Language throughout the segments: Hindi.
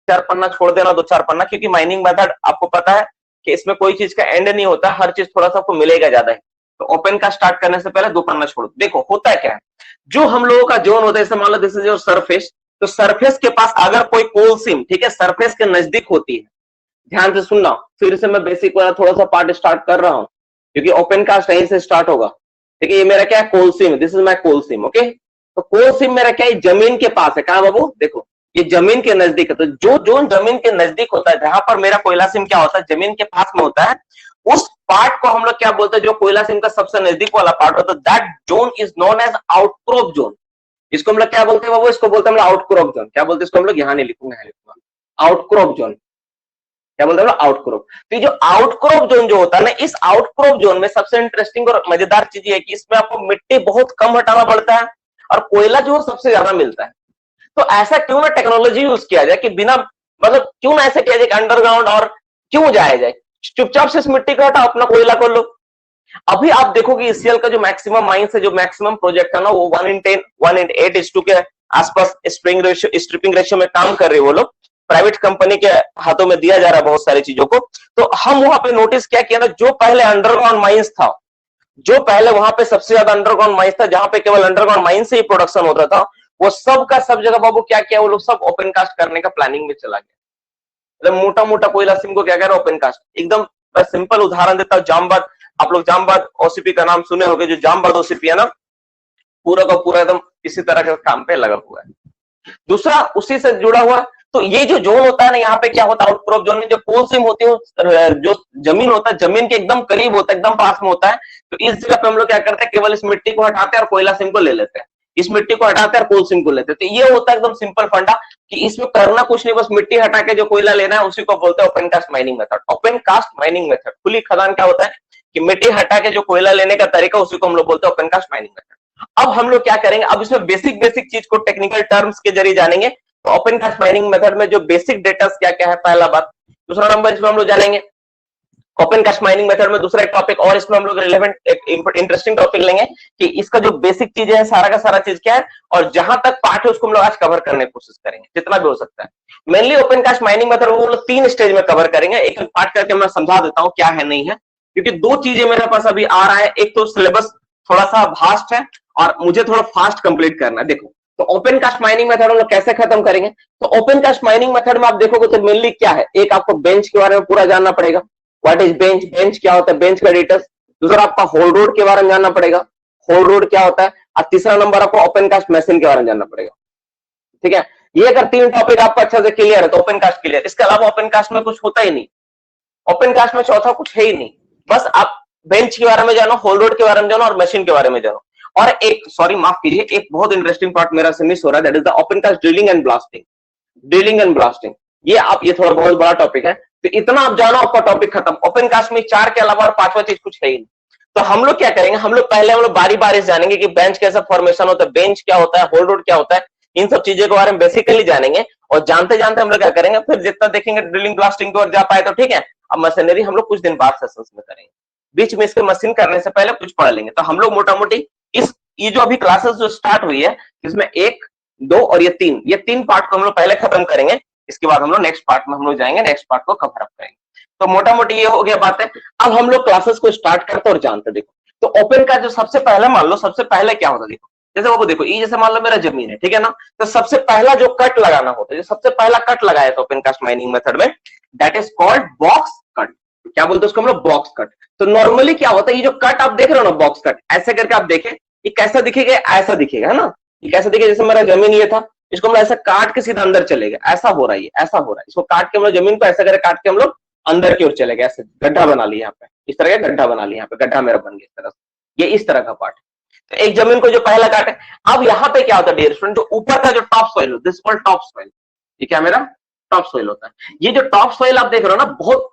चार पन्ना छोड़ देना, दो चार पन्ना, क्योंकि माइनिंग मेथड आपको पता है कि इसमें कोई चीज का एंड नहीं होता, हर चीज थोड़ा सा आपको मिलेगा ज्यादा है। तो ओपन का स्टार्ट करने से पहले दो पन्ना छोड़ो। देखो होता है क्या है, जो हम लोगों का जोन होता है, जैसे मान लो दिस इज योर सरफेस, तो सरफेस के पास अगर कोई कोल सीम, ठीक है, सरफेस के नजदीक होती है, ध्यान से सुनना, फिर से मैं बेसिक वाला थोड़ा सा पार्ट स्टार्ट कर रहा हूं, क्योंकि ओपन कास्ट यहीं से स्टार्ट होगा। ठीक है, ये मेरा क्या है, coal seam, this is my coal seam. Okay, तो कोल सीम मेरा क्या है, जमीन के पास है। कहां बाबू, देखो ये जमीन के नजदीक है। तो जो जोन जमीन के नजदीक होता है, जहां पर मेरा कोयला सीम क्या होता है, जमीन के पास में होता है, उस पार्ट को हम लोग क्या बोलते हैं, जो कोयला सीम का सबसे नजदीक वाला पार्ट होता है, that zone is known as outcrop zone. इसको हम लोग क्या बोलते हैं बाबू, इसको बोलते हैं हम लोग आउटक्रॉप जोन। क्या बोलते हैं इसको हम लोग, यहां नहीं लिखूंगा, यहां लिखूंगा, आउटक्रॉप जोन। क्या बोलते हैं आउटक्रॉप। तो ये जो आउटक्रॉप जोन जो होता है ना, इस आउटक्रॉप जोन में सबसे इंटरेस्टिंग और मजेदार चीज ये है कि इसमें आपको मिट्टी बहुत कम हटाना पड़ता है और कोयला जो सबसे ज्यादा मिलता है। तो ऐसा क्यों ना टेक्नोलॉजी यूज किया जाए कि बिना, मतलब क्यों ना ऐसा किया जाए अंडरग्राउंड, और क्यों जाया जाए, चुपचाप से इस मिट्टी को हटाओ, अपना कोयला कर लो। अभी आप देखोगे ईसीएल का जो मैक्सिमम माइंस है, जो मैक्सिमम प्रोजेक्ट है ना, वो 1:10 1:8 के आसपास स्ट्रिपिंग रेशियो में काम कर रहे हैं वो लोग। प्राइवेट कंपनी के हाथों में दिया जा रहा है बहुत सारी चीजों को। तो हम वहां पे नोटिस क्या किया ना, जो पहले अंडरग्राउंड माइंस था, जो पहले वहां पे सबसे ज्यादा अंडरग्राउंड माइंस था, जहां पे केवल अंडरग्राउंड माइंस से ही प्रोडक्शन होता था, वो सब का सब जगह बाबू क्या किया, वो लोग सब ओपन कास्ट करने का प्लानिंग में चला गया। मतलब मोटा मोटा कोयला सिम को क्या कह रहा है, ओपन कास्ट। एकदम सिंपल उदाहरण देता हूं, जामबाद, आप लोग जामबाद ओसीपी का नाम सुने होंगे। जो जामबाद ओसीपी है ना, पूरा का पूरा एकदम इसी तरह के काम पे लगा हुआ है। दूसरा उसी से जुड़ा हुआ, तो ये जो जोन होता है ना, यहाँ पे क्या होता है, आउटक्रॉप जोन में जो कोल सीम होती है, जो जमीन होता है, जमीन के एकदम करीब होता है, एकदम पास में होता है। तो इस जगह पे हम लोग क्या करते हैं, केवल इस मिट्टी को हटाते हैं और कोयला सिम को ले लेते हैं, इस मिट्टी को हटाते हैं और कोल सिम को लेते हैं। तो ये होता है एकदम सिंपल फंडा कि इसमें करना कुछ नहीं, बस मिट्टी हटा के जो कोयला लेना है, उसी को बोलते हैं open cast mining method. Open cast mining method, खुली खदान क्या होता है कि मिट्टी हटा के जो कोयला लेने का तरीका, उसी को हम लोग बोलते हैं ओपन कास्ट माइनिंग मेथड। अब हम लोग क्या करेंगे, अब इसमें बेसिक बेसिक चीज को टेक्निकल टर्म्स के जरिए जानेंगे। तो ओपन कास्ट माइनिंग मेथड में जो बेसिक डेटा क्या क्या है, पहला बात। दूसरा नंबर इसमें हम लोग जानेंगे ओपन कास्ट माइनिंग मेथड में दूसरा एक टॉपिक, और इसमें हम लोग रिलेवेंट एक इंटरेस्टिंग टॉपिक लेंगे कि इसका जो बेसिक चीजें है, सारा का सारा चीज क्या है, और जहां तक पार्ट है उसको हम लोग आज कवर करने की कोशिश करेंगे जितना भी हो सकता है। Mainly open cast mining method वो लोग 3 स्टेज में कवर करेंगे। एक पार्ट करके मैं समझा देता हूं क्या है नहीं है, क्योंकि 2 चीजें मेरे पास अभी आ रहा है। एक तो सिलेबस थोड़ा सा वास्ट है और मुझे थोड़ा फास्ट कंप्लीट करना है। देखो, तो ओपन कास्ट माइनिंग मेथड हम लोग कैसे खत्म करेंगे, तो ओपन कास्ट माइनिंग मेथड में आप देखोगे तो मेनली क्या है, एक आपको बेंच के बारे में पूरा जानना पड़ेगा, व्हाट इज बेंच, बेंच क्या होता है, बेंच का डिटेल्स। दूसरा आपका होल रोड के बारे में जानना पड़ेगा, होल रोड क्या होता है। और तीसरा नंबर आपको ओपन कास्ट मशीन के बारे में जानना पड़ेगा। ठीक है, ये अगर 3 टॉपिक आपको अच्छे से क्लियर है तो ओपन कास्ट क्लियर। इसके अलावा ओपन कास्ट में कुछ होता ही नहीं, ओपन कास्ट में चौथा कुछ है ही नहीं। बस आप बेंच के बारे में जानो, होल रोड के बारे में जानो और मशीन के बारे में जानो। और एक, सॉरी माफ कीजिए, एक बहुत इंटरेस्टिंग पार्ट मेरा से मिस हो रहा है, that is the open cast drilling and blasting. Drilling and blasting, ये थोड़ा बहुत बड़ा टॉपिक है, तो इतना आप जानो आपका टॉपिक खत्म। ओपन कास्ट में 4 के अलावा और 5वां चीज कुछ है ही नहीं। तो हम लोग क्या करेंगे, हम लोग पहले बारी बारी से जानेंगे कि बेंच कैसा फॉर्मेशन होता है, बेंच क्या होता है, होल रोड क्या होता है, इन सब चीजों के बारे में बेसिकली जानेंगे। और जानते जानते हम लोग क्या करेंगे, फिर जितना देखेंगे ड्रिलिंग ब्लास्टिंग की ओर जा पाए तो ठीक है। अब मशीनरी हम लोग कुछ दिन बाद सेशंस में करेंगे, बीच में इसके मशीन करने से पहले कुछ पढ़ लेंगे। तो हम लोग मोटा मोटी ये जो अभी क्लासेस जो स्टार्ट हुई है, इसमें 1, 2 और ये 3 पार्ट को हम लोग पहले खत्म करेंगे। इसके बाद हम लोग नेक्स्ट पार्ट में हम लोग जाएंगे, नेक्स्ट पार्ट को कवर अप करेंगे। तो मोटा मोटी ये हो गया बात है। अब हम लोग क्लासेस को स्टार्ट करते और जानते। देखो, तो ओपन का जो सबसे पहले, मान लो सबसे पहले क्या होता है, देखो जैसे वो देखो, ये जैसे मान लो मेरा जमीन है, ठीक है ना, तो सबसे पहला जो कट लगाना होता है, जो सबसे पहला कट लगाया था ओपन कास्ट माइनिंग मेथड में, that is called box cut. क्या बोलते हैं उसको हम लोग, बॉक्स कट। तो नॉर्मली क्या होता है, ये जो कट आप देख रहे हो ना, बॉक्स कट, ऐसे करके आप देखें, ये कैसा दिखेगा, ऐसा दिखेगा, है ना, ये कैसा दिखेगा, जैसे मेरा जमीन ये था, इसको हम ऐसा काट के सीधा अंदर चलेगा, ऐसा हो रहा है, ऐसा हो रहा है। इसको काट के हम लोग जमीन को ऐसा करे, काट के हम लोग अंदर की ओर चले गए, ऐसे गड्ढा बना लिया, यहाँ पे इस तरह का गड्ढा बना लिया, यहाँ पे गड्ढा मेरा बन गया इस तरह से। ये इस तरह का पार्ट, तो एक जमीन को जो पहला काटे। अब यहाँ पे क्या होता है डियर स्टूडेंट, जो ऊपर का जो टॉप सॉइल होता है, दिस कॉल्ड टॉप सॉइल। ये क्या मेरा टॉप सॉइल होता है। ये जो टॉप सॉइल आप देख रहे हो ना, बहुत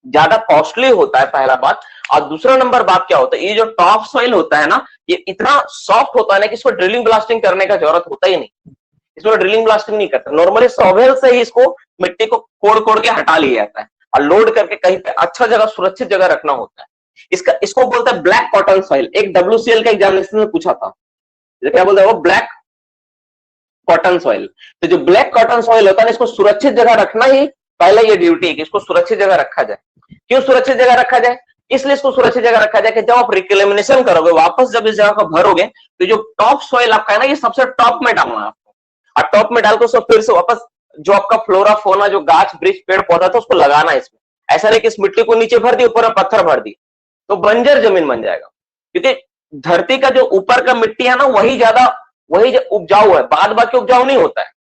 ज्यादा कॉस्टली होता है, पहला बात। और दूसरा नंबर बात क्या होता है, ये जो टॉप सॉइल होता है ना, ये इतना सॉफ्ट होता है ना कि इसको ड्रिलिंग ब्लास्टिंग करने का जरूरत होता ही नहीं। इसमें ड्रिलिंग ब्लास्टिंग नहीं करता, नॉर्मली सॉवेल से ही इसको मिट्टी को कोड़ कोड़ के हटा लिया जाता है और लोड करके कहीं पे अच्छा जगह, सुरक्षित जगह रखना होता है। इसको बोलते हैं ब्लैक कॉटन सॉइल। एक WCL का एग्जामिनेशन में पूछा था, क्या बोलते हैं वो, ब्लैक कॉटन सॉइल। तो जो ब्लैक कॉटन सॉइल होता है ना, इसको सुरक्षित जगह रखना ही पहले ये ड्यूटी है कि इसको सुरक्षित जगह रखा जाए। क्यों सुरक्षित जगह रखा जाए? इसलिए इसको सुरक्षित जगह रखा जाए कि जब आप रिक्लेमिनेशन करोगे, वापस जब इस जगह को भरोगे, तो जो टॉप सॉइल आपका है ना, ये सबसे टॉप में डालना है आपको, और टॉप में डालकर उसको फिर से वापस जो आपका फ्लोरा फोना, जो गाछ वृक्ष पेड़ पौधा था, उसको लगाना है इसमें। ऐसा नहीं कि इस मिट्टी को नीचे भर दी, ऊपर में पत्थर भर दी, तो बंजर जमीन बन जाएगा। क्योंकि धरती का जो ऊपर का मिट्टी है ना, वही उपजाऊ है, बाद बाकी उपजाऊ नहीं होता है।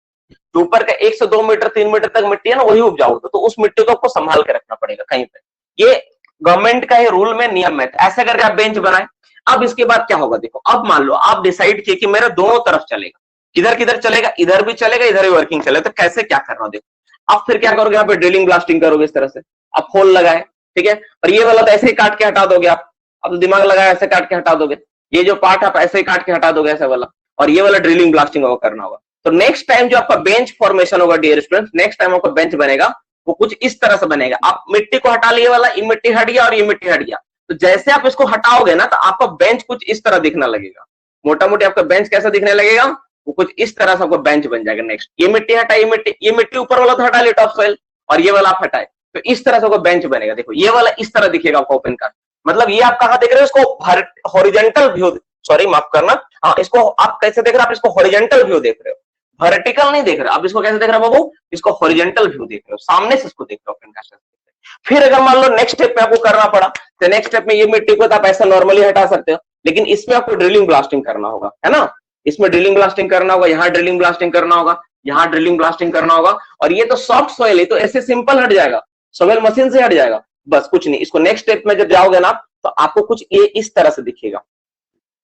जो ऊपर का 1 से 2 मीटर 3 मीटर तक मिट्टी है ना, वही उपजाऊ होता है। तो उस मिट्टी को आपको संभाल के रखना पड़ेगा कहीं पे। ये गवर्नमेंट का ये रूल में नियम है। ऐसे करके आप बेंच बनाए। अब इसके बाद क्या होगा देखो, अब मान लो आप डिसाइड किए कि मेरा दोनों तरफ चलेगा, किधर किधर चलेगा, इधर भी चलेगा इधर भी वर्किंग चलेगा, तो कैसे क्या करना हो देखो। आप फिर क्या करोगे, यहाँ पे ड्रिलिंग ब्लास्टिंग करोगे इस तरह से, आप होल लगाए, ठीक है, और ये वाला तो ऐसे ही काट के हटा दोगे आप। अब दिमाग लगाया, ऐसे काट के हटा दोगे, ये जो पार्ट आप ऐसे ही काट के हटा दोगे ऐसा वाला, और ये वाला ड्रिलिंग ब्लास्टिंग होगा करना होगा। तो नेक्स्ट टाइम जो आपका बेंच फॉर्मेशन होगा डियर स्टूडेंट्स, नेक्स्ट टाइम आपका बेंच बनेगा वो कुछ इस तरह से बनेगा। आप मिट्टी को हटा लिए वाला, ये मिट्टी हट गया और ये मिट्टी हट गया, तो जैसे आप इसको हटाओगे ना, तो आपका बेंच कुछ इस तरह दिखने लगेगा। मोटा मोटी आपका बेंच कैसा दिखने लगेगा, वो कुछ इस तरह से आपका बेंच बन जाएगा। नेक्स्ट ये मिट्टी हटाई, ये मिट्टी ऊपर वाला तो हटा लिया टॉप सॉइल, और ये वाला आप हटाए, तो इस तरह से आपका बेंच बनेगा। देखो ये वाला इस तरह दिखेगा आपका ओपन का, मतलब ये आप कहां देख रहे हो, इसको हॉरिजॉन्टल व्यू, सॉरी माफ करना, हाँ, इसको आप कैसे देख रहे हो, आप इसको हॉरिजॉन्टल व्यू देख रहे हो, वर्टिकल नहीं देख रहे। आप इसको कैसे देख रहे हो बाबू, इसको हॉरिजॉन्टल व्यू देख रहे हो, सामने से इसको देख रहे हो ओपन कास्ट। फिर अगर मान लो नेक्स्ट स्टेप में आपको करना पड़ा, तो नेक्स्ट स्टेप में ये मिट्टी को तो आप ऐसा नॉर्मली हटा सकते हो, लेकिन इसमें आपको ड्रिलिंग ब्लास्टिंग करना होगा, है ना। इसमें ड्रिलिंग ब्लास्टिंग करना होगा, यहाँ ड्रिलिंग ब्लास्टिंग करना होगा, यहाँ ड्रिलिंग ब्लास्टिंग करना होगा। और ये तो सॉफ्ट सॉइल है, तो ऐसे सिंपल हट जाएगा, सॉइल मशीन से हट जाएगा, बस कुछ नहीं। इसको नेक्स्ट स्टेप में जब जाओगे ना, तो आपको कुछ ये इस तरह से दिखेगा,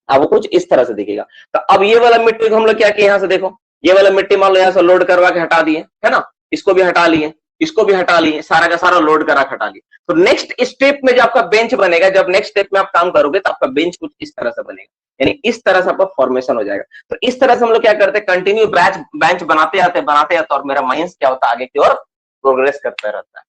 आपको कुछ इस तरह से दिखेगा। तो अब ये वाला मिट्टी को हम लोग क्या किए, यहाँ से देखो, ये वाला मिट्टी मान लो यहाँ से लोड करवा के हटा दिए, है ना, इसको भी हटा लिए, इसको भी हटा लिए, सारा का सारा लोड करा हटा लिए। तो नेक्स्ट स्टेप में जो आपका बेंच बनेगा, जब नेक्स्ट स्टेप में आप काम करोगे, तो आपका बेंच कुछ इस तरह से बनेगा, यानी इस तरह से आपका फॉर्मेशन हो जाएगा। तो इस तरह से हम लोग क्या करते हैं, कंटिन्यू बेंच बनाते आते, और मेरा माइंस क्या होता है, आगे की ओर प्रोग्रेस करता रहता है।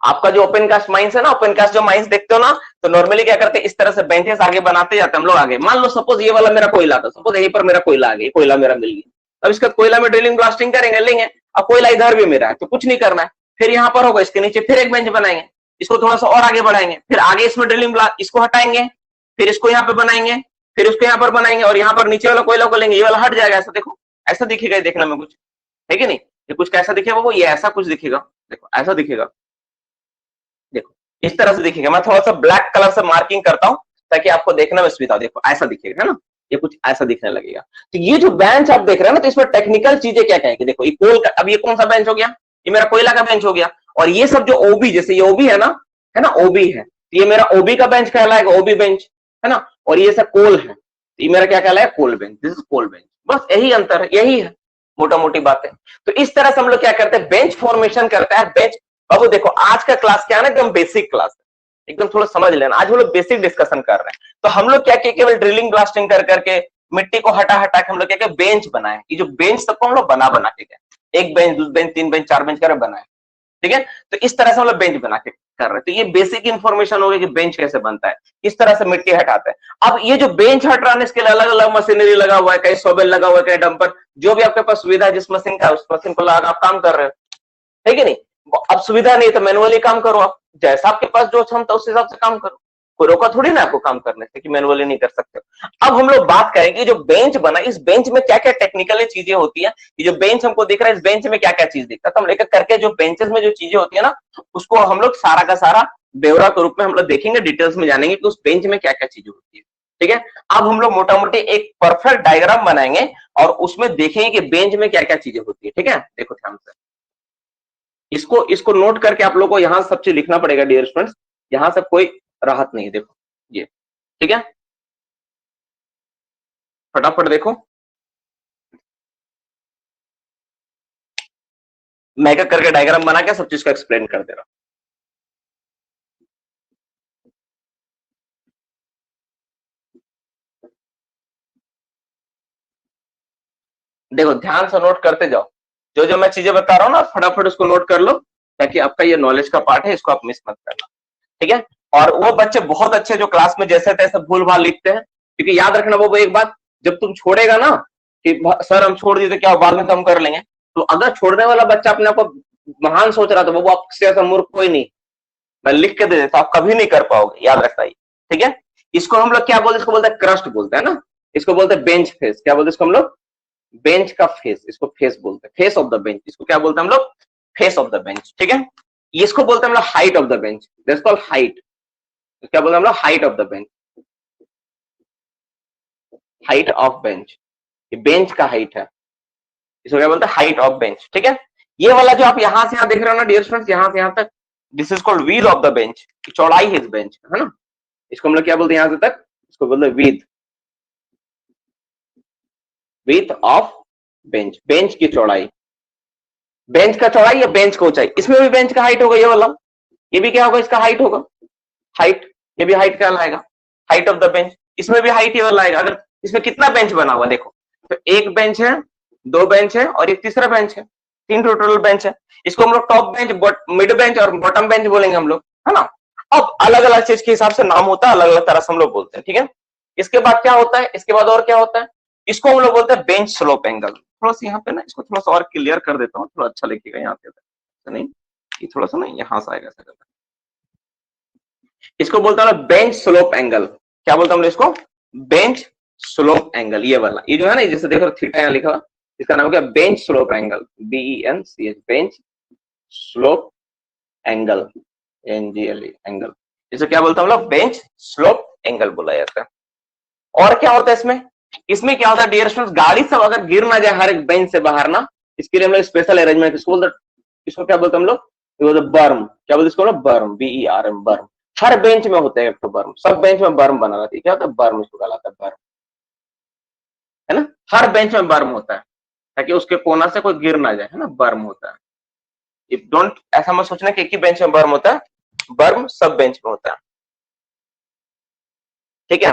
आपका जो ओपन कास्ट माइंस है ना, ओपन कास्ट जो माइंस देखते हो ना, तो नॉर्मली क्या करते हैं, इस तरह से बेंचेस आगे बनाते जाते हैं हम लोग आगे। मान लो सपोज ये वाला मेरा कोयला था, सपोज यहीं पर मेरा कोयला आ गया, कोयला मेरा मिल गया, अब इसका कोयला में ड्रिलिंग ब्लास्टिंग करेंगे, लेंगे। अब कोयला इधर भी मेरा है, तो कुछ नहीं करना है, फिर यहाँ पर होगा, इसके नीचे फिर एक बेंच बनाएंगे, इसको थोड़ा सा और आगे बढ़ाएंगे, फिर आगे इसमें ड्रिलिंग इसको हटाएंगे, फिर इसको यहाँ पे बनाएंगे, फिर उसको यहाँ पर बनाएंगे, और यहाँ पर नीचे वाला कोयला को लेंगे, ये वाला हट जाएगा। ऐसा देखो, ऐसा दिखेगा देखने में कुछ, है कि नहीं, ये कुछ कैसा दिखेगा वो, ये ऐसा कुछ दिखेगा, देखो ऐसा दिखेगा, देखो इस तरह से दिखेगा। मैं थोड़ा सा ब्लैक कलर से मार्किंग करता हूं ताकि आपको देखने में सुविधा हो। देखो ऐसा दिखेगा, है ना, ये कुछ ऐसा दिखने लगेगा। तो ये जो बेंच आप देख रहे हैं ना, तो इसमें टेक्निकल चीजें क्या क्या है, देखो ये कोल का, अब ये कौन सा बेंच हो गया, ये मेरा कोयला का बेंच हो गया। और ये सब जो ओबी, जैसे ये ओबी है ना, ओबी है, तो ये मेरा ओबी का बेंच कहलाएगा, ओबी बेंच, है ना। और ये सब कोल है, तो ये मेरा क्या कहलाएगा, coal bench, this is coal bench. बस यही अंतर है, यही है मोटा मोटी बात है। तो इस तरह से हम लोग क्या करते हैं, बेंच फॉर्मेशन करता है। बेंच, बाबू देखो आज का क्लास क्या है ना, एकदम बेसिक क्लास है, एकदम थोड़ा समझ लेना। आज हम लोग बेसिक डिस्कशन कर रहे हैं। तो हम लोग क्या किए, केवल ड्रिलिंग ब्लास्टिंग कर करके मिट्टी को हटा हटा के हम लोग क्या बेंच बनाए। ये जो बेंच सबको हम लोग बना के गए, एक बेंच, दो बेंच, तीन बेंच, चार बेंच कर बनाए, ठीक है। तो इस तरह से हम लोग बेंच बना के कर रहे हैं। तो ये बेसिक इंफॉर्मेशन हो गई कि बेंच कैसे बनता है, किस तरह से मिट्टी हटाते हैं। अब ये जो बेंच हट रहा है, इसके लिए अलग अलग मशीनरी लगा हुआ है, कहीं सोबेल लगा हुआ है, कहीं डंपर, जो भी आपके पास सुविधा है, जिस मशीन का उस मशीन को लगा आप काम कर रहे हो, है कि नहीं। अब सुविधा नहीं तो मैनुअली काम करो, आप जैसा आपके पास जो क्षमता उस हिसाब से काम करो, कोई रोका थोड़ी ना आपको काम करने से कि मैनुअली नहीं कर सकते। अब हम लोग बात करेंगे जो बेंच बना, इस बेंच में क्या क्या टेक्निकल चीजें होती है। ये जो बेंच हमको दिख रहा है, इस बेंच में क्या क्या चीज दिखता है, तो हम लेकर करके जो बेंचेस में जो चीजें होती है ना, उसको हम लोग सारा का सारा ब्यौरा के रूप में हम लोग देखेंगे, डिटेल्स में जानेंगे कि उस बेंच में क्या क्या चीजें होती है, ठीक है। अब हम लोग मोटा मोटी एक परफेक्ट डायग्राम बनाएंगे और उसमें देखेंगे कि बेंच में क्या क्या चीजें होती है, ठीक है। देखो ध्यान से इसको नोट करके आप लोगों को यहां सब चीज लिखना पड़ेगा डियर स्टूडेंट्स, यहां से कोई राहत नहीं। देखो ये, ठीक है, फटाफट देखो। मैं क्या करके डायग्राम बना के सब चीज का एक्सप्लेन कर दे रहा हूं। देखो ध्यान से नोट करते जाओ, जो जो मैं चीजें बता रहा हूं ना, फटाफट उसको नोट कर लो, ताकि आपका ये नॉलेज का पार्ट है, इसको आप मिस मत करना, ठीक है। और वो बच्चे बहुत अच्छे जो क्लास में जैसे तैसे भूल भाल लिखते हैं, क्योंकि याद रखना वो एक बात, जब तुम छोड़ेगा ना कि सर हम छोड़ दिए तो क्या बाद में तो हम कर लेंगे। तो अगर छोड़ने वाला बच्चा अपने आप को महान सोच रहा था, वो आपसे ऐसा मूर्ख कोई नहीं, मैं लिख के दे देता, आप कभी नहीं कर पाओगे, याद रखना। ठीक है, इसको हम लोग क्या बोलते हैं, इसको बोलते हैं क्रस्ट बोलते हैं ना, इसको बोलते हैं बेंच फेस। क्या बोलते हैं इसको हम लोग? बेंच का फेस, इसको फेस बोलते हैं, फेस ऑफ द बेंच। इसको क्या बोलते हैं हम लोग? Face of the bench. ठीक है, इसको बोलते हैं हम लोग height of the bench, that's called height. क्या बोलते हैं हम लोग? Height of the bench, height of bench, ये बेंच का हाइट है, इसको क्या बोलते हैं? Height of bench. ठीक है, ये वाला जो आप यहां से यहां देख रहे हो ना डियर स्टूडेंट्स, यहां से यहां तक, this is called width of the bench, चौड़ाई है इस बेंच, है ना। इसको हम लोग क्या बोलते हैं? यहां से तक इसको बोलते हैं width, width of bench, bench की चौड़ाई, बेंच का चौड़ाई या बेंच का ऊंचाई। इसमें भी बेंच का हाइट होगा ये वाला, ये भी क्या होगा? इसका हाइट होगा, हाइट, ये भी हाइट क्या लाएगा? Height of the bench. इसमें भी हाइट ये वाला आएगा। अगर इसमें कितना बेंच बना हुआ देखो, तो एक बेंच है, दो बेंच है और एक तीसरा बेंच है, तीन टोटल बेंच है। इसको हम लोग टॉप बेंच, मिड बेंच और बॉटम बेंच बोलेंगे हम लोग, है ना। अब अलग अलग चीज के हिसाब से नाम होता है, अलग अलग तरह से हम लोग बोलते हैं। ठीक है, इसके बाद क्या होता है? इसके बाद और क्या होता है? इसको हम लोग बोलते हैं बेंच स्लोप एंगल। थोड़ा सा यहाँ पे ना इसको थोड़ा सा और क्लियर कर देता हूँ, थोड़ा अच्छा लिखेगा यहाँ पे, नहीं ये थोड़ा सा ना यहाँ से आएगा। इसको बोलता है बेंच स्लोप एंगल। क्या बोलता हूँ इसको? Bench slope angle. ये वाला, ये जो है ना, जैसे देखो थीटा यहाँ लिखा हुआ, इसका नाम क्या? Bench slope angle, BENCH, bench slope angle, NGLE angle. इसे क्या बोलता हूँ? बेंच स्लोप एंगल बोला जाता है। और क्या होता है इसमें? इसमें क्या होता है डियर स्टूडेंट्स, गाड़ी सब अगर गिर ना जाए हर एक बेंच से बाहर ना, इसके लिए हम लोग स्पेशल अरेंजमेंट, इसको बोलते, इसको क्या बोलते हैं हम लोग? बर्म। क्या बोलते इसको? बर्म, BERM, बर्म। हर बेंच में होते हैं एक तो बर्म, सब बेंच में बर्म बना रहती है। क्या होता है? बर्म, इसको कहलाता है बर्म, है ना। हर बेंच में बर्म होता है ताकि उसके कोना से कोई गिर ना जाए, है ना, बर्म होता है। इफ डोंट, ऐसा मत सोचना कि एक ही बेंच में बर्म होता है, बर्म सब बेंच में होता है। ठीक है,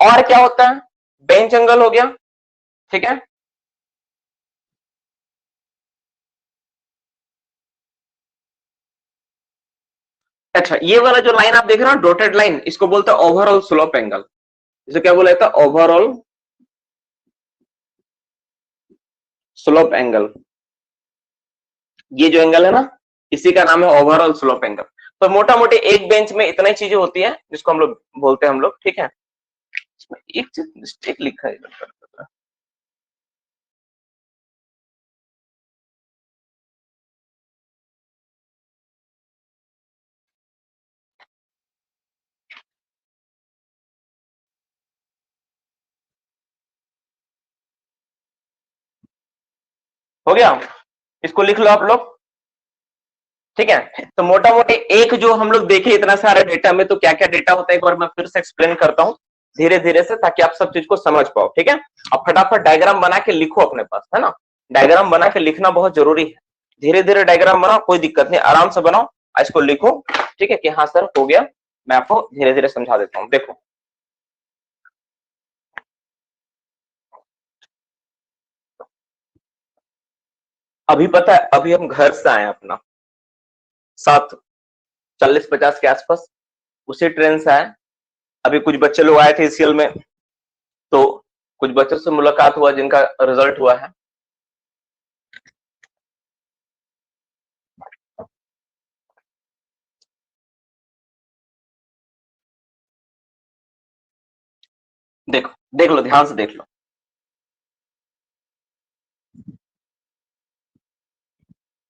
और क्या होता है? बेंच एंगल हो गया। ठीक है, अच्छा ये वाला जो लाइन आप देख रहे हो डॉटेड लाइन, इसको बोलते हैं ओवरऑल स्लोप एंगल। इसे क्या बोला जाता है? Overall slope angle. ये जो एंगल है ना, इसी का नाम है ओवरऑल स्लोप एंगल। तो मोटा मोटी एक बेंच में इतना ही चीजें होती है जिसको हम लोग बोलते हैं हम लोग। ठीक है, इसमें एक चीज मिस्टेक लिखा है, हो गया, इसको लिख लो आप लोग। ठीक है, तो मोटा मोटी एक जो हम लोग देखे इतना सारा डेटा में, तो क्या क्या डेटा होता है एक बार मैं फिर से एक्सप्लेन करता हूँ धीरे धीरे से, ताकि आप सब चीज को समझ पाओ। ठीक है, अब फटाफट डायग्राम बना के लिखो अपने पास, है ना। डायग्राम बना के लिखना बहुत जरूरी है। धीरे धीरे डायग्राम बनाओ, कोई दिक्कत नहीं, आराम से बनाओ, इसको लिखो। ठीक है, कि हाँ सर हो गया, मैं आपको धीरे धीरे समझा देता हूँ। देखो अभी पता है, अभी हम घर से आए अपना 7:40-50 के आसपास, उसी ट्रेन से आए। अभी कुछ बच्चे लोग आए थे सीएल में, तो कुछ बच्चों से मुलाकात हुआ जिनका रिजल्ट हुआ है। देखो, देख लो, ध्यान से देख लो।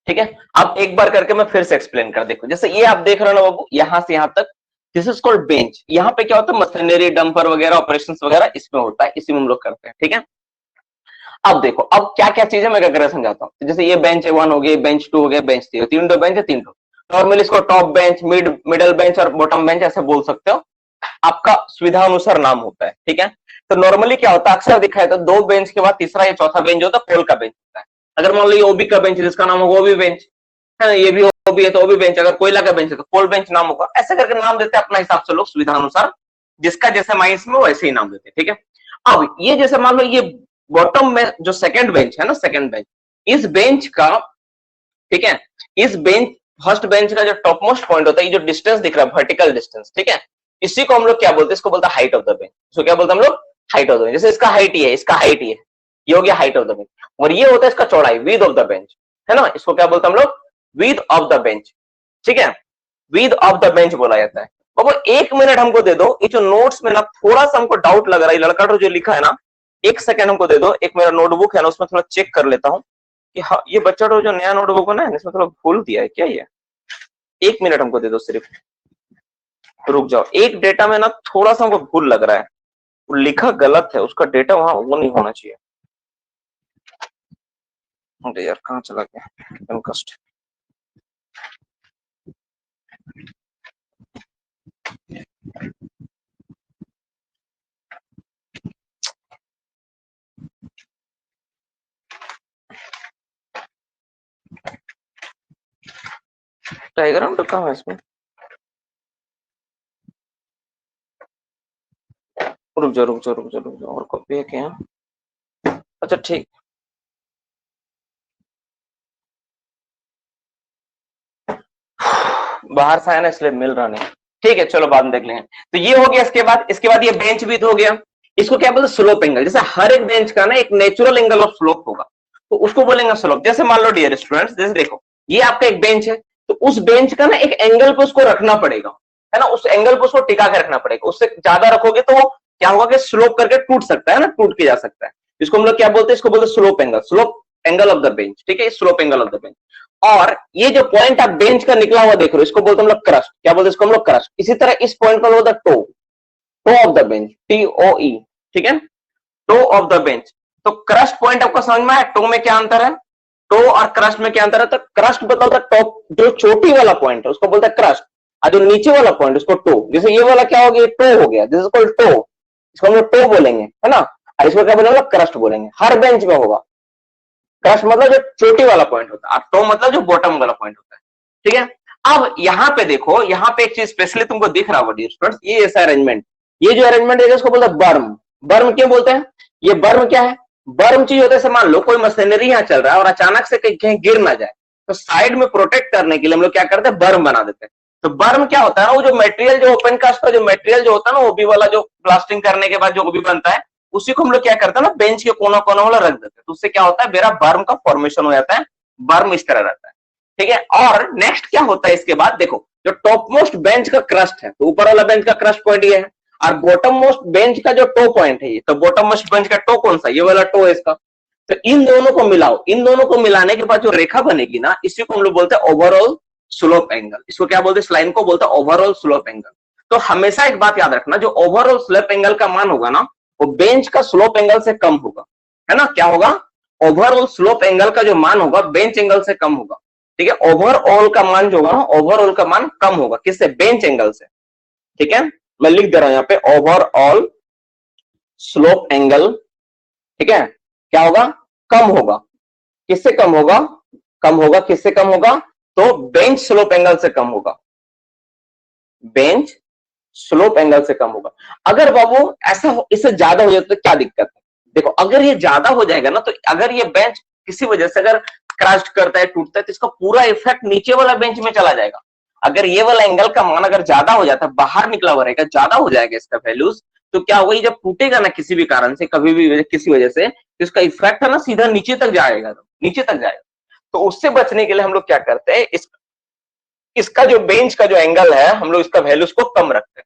ठीक है, अब एक बार करके मैं फिर से एक्सप्लेन कर, देखो जैसे ये आप देख रहे हो ना बाबू, यहां से यहां तक, दिस इज कॉल्ड बेंच। यहाँ पे क्या होता है? मशीनरी, डंपर वगैरह, ऑपरेशंस वगैरह इसमें होता है, इसी में हम लोग करते हैं। ठीक है, अब देखो, अब क्या क्या चीजें मैं क्या समझाता हूँ। जैसे ये बेंच 1 हो गया, बेंच 2 हो गया, बेंच 3, तीन दो बेंच है, तीन दो। नॉर्मली इसको टॉप बेंच, मिडल बेंच और बॉटम बेंच ऐसे बोल सकते हो, आपका सुविधा अनुसार नाम होता है। ठीक है, तो नॉर्मली क्या होता है, अक्सर दिखाया था दो बेंच के बाद तीसरा या चौथा बेंच होता है, पोल का बेंच होता है। अगर मान लो ये ओबी का बेंच, जिसका नाम होगा ओबी बेंच, है ना, ये भी ओबी है तो ओबी बेंच, अगर कोयला का बेंच है तो पोल बेंच नाम होगा। ऐसे करके नाम देते हैं अपना हिसाब से लोग, सुविधा अनुसार, जिसका जैसे माइंड में वैसे ही नाम देते हैं। ठीक है, अब ये जैसे मान लो ये बॉटम में जो सेकंड बेंच है ना, सेकंड बेंच, इस बेंच का, ठीक है, इस बेंच, फर्स्ट बेंच का जो टॉप मोस्ट पॉइंट होता है, ये जो डिस्टेंस दिख रहा है, वर्टिकल डिस्टेंस, ठीक है, इसी को हम लोग क्या बोलते हैं? इसको बोलते हैं हाइट ऑफ द बेंच। इसको क्या बोलते हैं हम लोग? Height of the bench. जैसे इसका हाइट ही है, इसका हाइट ही है, ये हो गया हाइट ऑफ द बेंच, और ये होता है इसका चौड़ाई, विड्थ ऑफ द बेंच, है ना, इसको क्या बोलते हैं हम लोग, विड्थ ऑफ द बेंच, ठीक है, विड्थ ऑफ द बेंच बोला जाता है। बाबू 1 मिनट हमको दे दो, ये जो नोट्स में ना थोड़ा सा हमको डाउट लग रहा है, लड़का जो लिखा है ना, 1 सेकंड हमको दे दो, एक मेरा नोटबुक है ना उसमें थोड़ा चेक कर लेता हूँ कि हाँ ये बच्चा जो नया नोटबुक है ना इसमें थोड़ा भूल दिया है क्या, ये 1 मिनट हमको दे दो सिर्फ, रुक जाओ, एक डेटा में ना थोड़ा सा हमको भूल लग रहा है, वो लिखा गलत है, उसका डेटा वहां वो नहीं होना चाहिए। अरे यार कहाँ चला गया कष्ट, डायग्राम तो कहाँ है इसमें, रुक जाओ रुक जाओ रुक जाओ रुक जाओ, और कॉपी है क्या, अच्छा ठीक, बाहर से आया ना इसलिए मिल रहा नहीं, ठीक है चलो बाद में देख लेंगे। तो ये हो गया, इसके बाद ये बेंच विड्थ हो गया, इसको क्या बोलते हैं, स्लोप एंगल। जैसे हर एक बेंच का ना एक नेचुरल एंगल ऑफ स्लोप होगा, तो उसको बोलेंगे स्लोप। जैसे मान लो डियर स्टूडेंट्स, जैसे देखो ये आपका एक बेंच है, तो उस बेंच का ना एक एंगल पे उसको रखना पड़ेगा, है ना, उस एंगल पे उसको टिका के रखना पड़ेगा, उससे ज्यादा रखोगे तो वो क्या होगा कि स्लोप करके टूट सकता है ना, टूट के जा सकता है। इसको हम लोग क्या बोलते हैं, इसको बोलते हैं slope angle, slope angle of the bench, ठीक है, slope angle of the bench. और ये जो पॉइंट आप बेंच का निकला हुआ देख रहे हो, इसको बोलते हैं हम लोग क्रस्ट, क्या बोलते हैं इसको हम लोग क्रस्ट। इसी तरह इस पॉइंट पर होता है toe, toe of the bench, TOE, ठीक है, टो ऑफ द बेंच। तो क्रस्ट पॉइंट आपको समझ में आया, टो में क्या अंतर है, टो और क्रस्ट में क्या अंतर है, तो क्रस्ट बताता है टॉप, जो चोटी वाला पॉइंट है उसको बोलता है क्रस्ट, और जो नीचे वाला पॉइंट उसको टो। जैसे ये वाला क्या हो गया, टो हो गया, दिस इज कॉल्ड टो, इसको हम लोग टो बोलेंगे, है ना, और इसको क्या बोलेंगे, क्रस्ट बोलेंगे, हर बेंच में होगा। क्रस्ट मतलब जो चोटी वाला पॉइंट होता है, और टो मतलब जो बॉटम वाला पॉइंट होता है, ठीक है। अब यहाँ पे देखो, यहाँ पे एक चीज स्पेशली तुमको दिख रहा होगा डियर स्टूडेंट्स, ये ऐसा अरेंजमेंट, ये जो अरेंजमेंट है इसको बोलते हैं बर्म। बर्म क्यों बोलते हैं, ये बर्म क्या है, बर्म चीज होता है, मान लो कोई मशीनरी यहाँ चल रहा है और अचानक से कहीं कहीं गिर ना जाए, तो साइड में प्रोटेक्ट करने के लिए हम लोग क्या करते हैं, बर्म बना देते हैं। तो बर्म क्या होता है ना, वो जो मटेरियल, जो ओपन कास्ट का जो मटेरियल जो होता है ना, ओबी वाला जो प्लास्टिंग करने के बाद जो ओबी बनता है, उसी को हम लोग क्या करते हैं ना, बेंच के कोना कोना वाला रख देते हैं, तो उससे क्या होता है, मेरा बर्म का फॉर्मेशन हो जाता है, बर्म इस तरह रहता है, ठीक है। और नेक्स्ट क्या होता है इसके बाद, देखो जो टॉप मोस्ट बेंच का क्रस्ट है, तो ऊपर वाला बेंच का क्रस्ट पॉइंट ये है, और बॉटम मोस्ट बेंच का जो टो पॉइंट है ये, तो बॉटम मोस्ट बेंच का टो कौन सा, ये वाला टो है इसका। तो इन दोनों को मिलाओ, इन दोनों को मिलाने के बाद जो रेखा बनेगी ना, इसी को हम लोग बोलते हैं ओवरऑल स्लोप एंगल। इसको क्या बोलते हैं, इस लाइन को बोलते हैं ओवरऑल स्लोप एंगल। तो हमेशा एक बात याद रखना, जो ओवरऑल स्लोप एंगल का मान होगा ना, वो बेंच का स्लोप एंगल से कम होगा, है ना, क्या होगा, ओवरऑल स्लोप एंगल का जो मान होगा बेंच एंगल से कम होगा, ठीक है। ओवरऑल का मान जो होगा ना, ओवरऑल का मान कम होगा, किससे, बेंच एंगल से, ठीक है। मैं लिख दे रहा हूं यहाँ पे, ओवरऑल स्लोप एंगल, ठीक है, क्या होगा, कम होगा, किससे कम होगा, कम होगा, किससे कम होगा, तो बेंच स्लोप एंगल से कम होगा, बेंच स्लोप एंगल से कम होगा। अगर बाबू ऐसा हो, इससे ज्यादा हो जाए तो क्या दिक्कत है, देखो अगर ये ज्यादा हो जाएगा ना, तो अगर ये बेंच किसी वजह से अगर क्रैश करता है, टूटता है, तो इसका पूरा इफेक्ट नीचे वाला बेंच में चला जाएगा। अगर ये वाला एंगल का मान अगर ज्यादा हो जाता है, बाहर निकला हुआ रहेगा, ज्यादा हो जाएगा इसका वैल्यूज, तो क्या होगा, ये जब टूटेगा ना किसी भी कारण से, कभी भी किसी वजह से, तो इसका इफेक्ट है ना सीधा नीचे तक जाएगा, नीचे तक जाएगा। तो उससे बचने के लिए हम लोग क्या करते हैं, इसका जो बेंच का जो एंगल है, हम लोग इसका वैल्यूज को कम रखते हैं।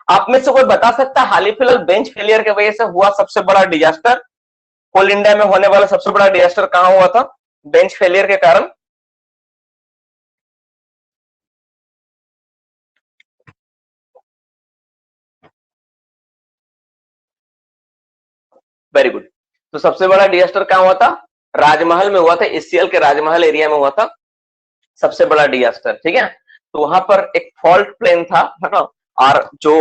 आप में से कोई बता सकता है हाल ही फिलहाल बेंच फेलियर की वजह से हुआ सबसे बड़ा डिजास्टर, कोल इंडिया में होने वाला सबसे बड़ा डिजास्टर कहां हुआ था, बेंच फेलियर के कारण? Very good. तो सबसे बड़ा डिजास्टर कहां हुआ था, राजमहल में हुआ था, एचसीएल के राजमहल एरिया में हुआ था सबसे बड़ा डिजास्टर, ठीक है। तो वहां पर एक फॉल्ट प्लेन था, है ना, और जो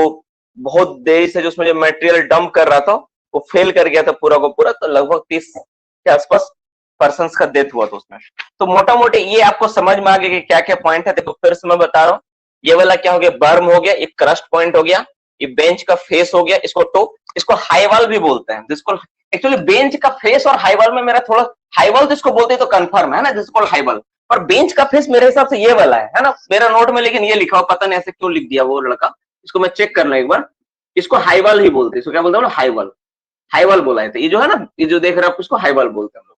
बहुत देरी से जो उसमें जो मटेरियल डंप कर रहा था वो फेल कर गया था पूरा को पूरा, तो लगभग 30 के आसपास पर्सन का डेथ हुआ था उसमें। तो मोटा मोटी ये आपको समझ में आ गया कि क्या क्या पॉइंट है। देखो फिर से मैं बता रहा हूँ, ये वाला क्या हो गया, बर्म हो गया, एक क्रस्ट पॉइंट हो गया, ये बेंच का फेस हो गया, इसको टो, इसको हाईवाल भी बोलते हैं, जिसको एक्चुअली बेंच का फेस और हाईवाल में मेरा थोड़ा, हाईवाल जिसको बोलते हैं तो कंफर्म है ना, जिसको हाईवाल, पर बेंच का फेस मेरे हिसाब से ये वाला है ना, मेरा नोट में लेकिन ये लिखा हुआ, पता नहीं ऐसे क्यों लिख दिया वो लड़का, इसको मैं चेक कर लूं एक बार। इसको हाईवाल ही बोलते हैं, इसको क्या बोलते हैं, हाईवाल। हाई वॉल बोला है, तो ये जो है ना, ये जो देख रहे हैं आप उसको हाई वॉल बोलते हैं हम लोग।